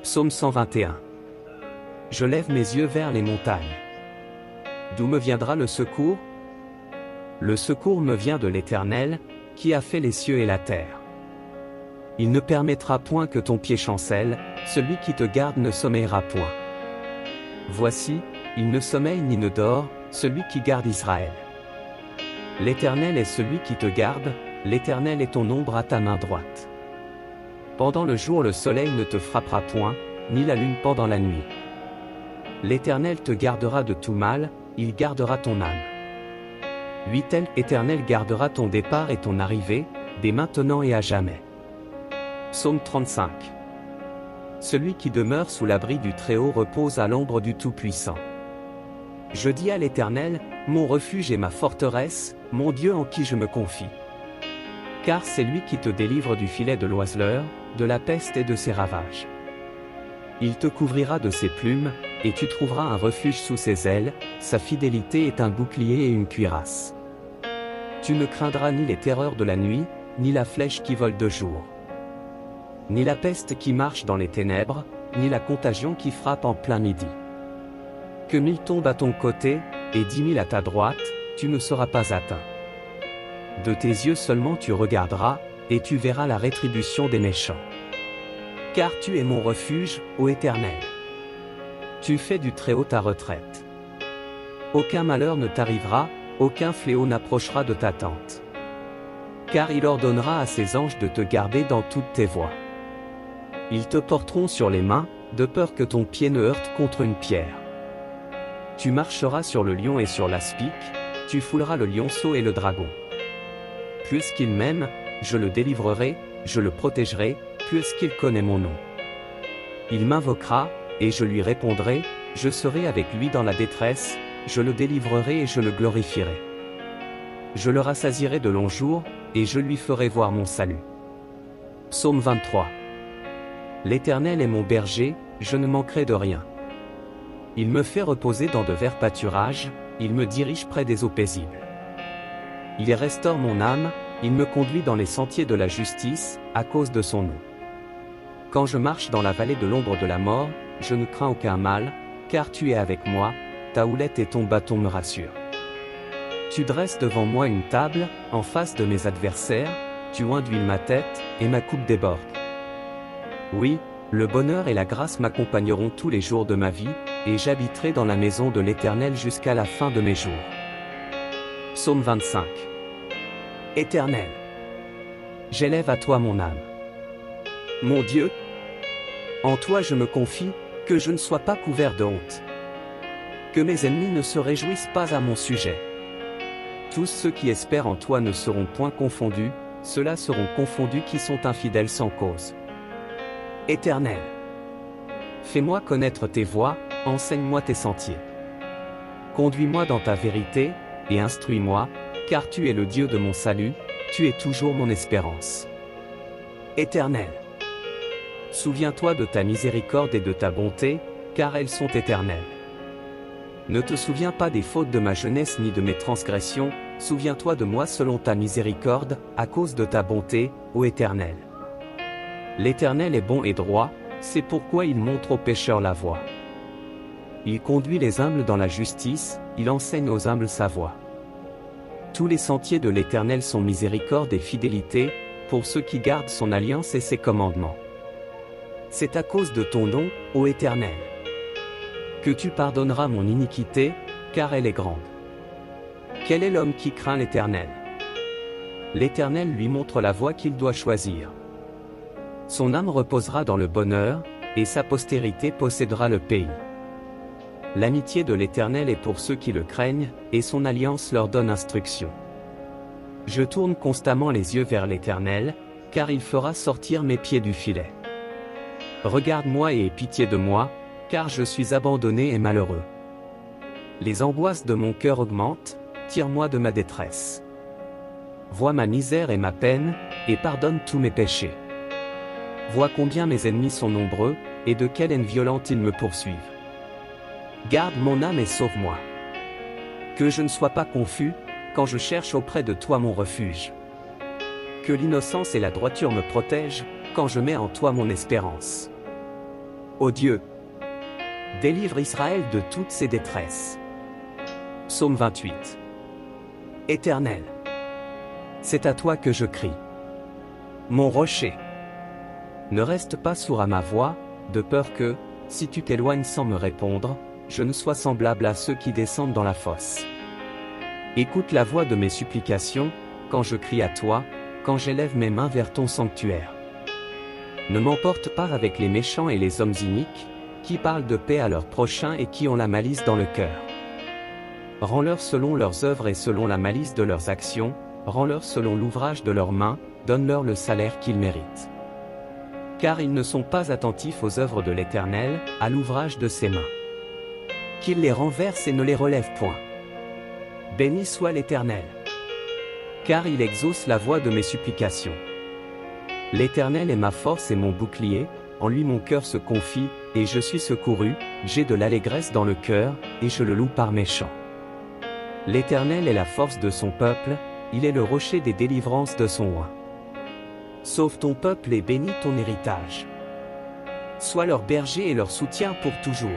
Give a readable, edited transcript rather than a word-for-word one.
Psaume 121. Je lève mes yeux vers les montagnes. D'où me viendra le secours? Le secours me vient de l'Éternel, qui a fait les cieux et la terre. Il ne permettra point que ton pied chancelle, celui qui te garde ne sommeillera point. Voici, il ne sommeille ni ne dort, celui qui garde Israël. L'Éternel est celui qui te garde, l'Éternel est ton ombre à ta main droite. Pendant le jour le soleil ne te frappera point, ni la lune pendant la nuit. L'Éternel te gardera de tout mal, il gardera ton âme. L'Éternel gardera ton départ et ton arrivée, dès maintenant et à jamais. Psaume 35. Celui qui demeure sous l'abri du Très-Haut repose à l'ombre du Tout-Puissant. Je dis à l'Éternel, mon refuge et ma forteresse, mon Dieu en qui je me confie. Car c'est lui qui te délivre du filet de l'oiseleur, de la peste et de ses ravages. Il te couvrira de ses plumes, et tu trouveras un refuge sous ses ailes, sa fidélité est un bouclier et une cuirasse. Tu ne craindras ni les terreurs de la nuit, ni la flèche qui vole de jour. Ni la peste qui marche dans les ténèbres, ni la contagion qui frappe en plein midi. Que 1000 tombent à ton côté, et 10 000 à ta droite, tu ne seras pas atteint. De tes yeux seulement tu regarderas, et tu verras la rétribution des méchants. Car tu es mon refuge, ô Éternel. Tu fais du Très-Haut ta retraite. Aucun malheur ne t'arrivera, aucun fléau n'approchera de ta tente. Car il ordonnera à ses anges de te garder dans toutes tes voies. Ils te porteront sur les mains, de peur que ton pied ne heurte contre une pierre. Tu marcheras sur le lion et sur l'aspic, tu fouleras le lionceau et le dragon. Puisqu'il m'aime, je le délivrerai, je le protégerai, puisqu'il connaît mon nom. Il m'invoquera, et je lui répondrai, je serai avec lui dans la détresse, je le délivrerai et je le glorifierai. Je le rassasierai de longs jours, et je lui ferai voir mon salut. Psaume 23. L'Éternel est mon berger, je ne manquerai de rien. Il me fait reposer dans de verts pâturages, il me dirige près des eaux paisibles. Il restaure mon âme, il me conduit dans les sentiers de la justice, à cause de son nom. Quand je marche dans la vallée de l'ombre de la mort, je ne crains aucun mal, car tu es avec moi, ta houlette et ton bâton me rassurent. Tu dresses devant moi une table, en face de mes adversaires, tu oins d'huile ma tête, et ma coupe déborde. Oui, le bonheur et la grâce m'accompagneront tous les jours de ma vie, et j'habiterai dans la maison de l'Éternel jusqu'à la fin de mes jours. Psaume 25. Éternel, j'élève à toi mon âme. Mon Dieu, en toi je me confie, que je ne sois pas couvert de honte. Que mes ennemis ne se réjouissent pas à mon sujet. Tous ceux qui espèrent en toi ne seront point confondus, ceux-là seront confondus qui sont infidèles sans cause. Éternel, fais-moi connaître tes voies, enseigne-moi tes sentiers. Conduis-moi dans ta vérité, et instruis-moi, car tu es le Dieu de mon salut, tu es toujours mon espérance. Éternel, souviens-toi de ta miséricorde et de ta bonté, car elles sont éternelles. Ne te souviens pas des fautes de ma jeunesse ni de mes transgressions, souviens-toi de moi selon ta miséricorde, à cause de ta bonté, ô Éternel. L'Éternel est bon et droit, c'est pourquoi il montre aux pécheurs la voie. Il conduit les humbles dans la justice, il enseigne aux humbles sa voie. Tous les sentiers de l'Éternel sont miséricorde et fidélité, pour ceux qui gardent son alliance et ses commandements. C'est à cause de ton nom, ô Éternel, que tu pardonneras mon iniquité, car elle est grande. Quel est l'homme qui craint l'Éternel? L'Éternel lui montre la voie qu'il doit choisir. Son âme reposera dans le bonheur, et sa postérité possédera le pays. L'amitié de l'Éternel est pour ceux qui le craignent, et son alliance leur donne instruction. Je tourne constamment les yeux vers l'Éternel, car il fera sortir mes pieds du filet. Regarde-moi et aie pitié de moi, car je suis abandonné et malheureux. Les angoisses de mon cœur augmentent, tire-moi de ma détresse. Vois ma misère et ma peine, et pardonne tous mes péchés. Vois combien mes ennemis sont nombreux, et de quelle haine violente ils me poursuivent. Garde mon âme et sauve-moi. Que je ne sois pas confus, quand je cherche auprès de toi mon refuge. Que l'innocence et la droiture me protègent, quand je mets en toi mon espérance. Ô Dieu, délivre Israël de toutes ses détresses. Psaume 28. Éternel, c'est à toi que je crie. Mon rocher, ne reste pas sourd à ma voix, de peur que, si tu t'éloignes sans me répondre, je ne sois semblable à ceux qui descendent dans la fosse. Écoute la voix de mes supplications, quand je crie à toi, quand j'élève mes mains vers ton sanctuaire. Ne m'emporte pas avec les méchants et les hommes iniques, qui parlent de paix à leurs prochains et qui ont la malice dans le cœur. Rends-leur selon leurs œuvres et selon la malice de leurs actions, rends-leur selon l'ouvrage de leurs mains, donne-leur le salaire qu'ils méritent. Car ils ne sont pas attentifs aux œuvres de l'Éternel, à l'ouvrage de ses mains. Qu'il les renverse et ne les relève point. Béni soit l'Éternel. Car il exauce la voix de mes supplications. L'Éternel est ma force et mon bouclier, en lui mon cœur se confie, et je suis secouru, j'ai de l'allégresse dans le cœur, et je le loue par mes chants. L'Éternel est la force de son peuple, il est le rocher des délivrances de son roi. Sauve ton peuple et bénis ton héritage. Sois leur berger et leur soutien pour toujours.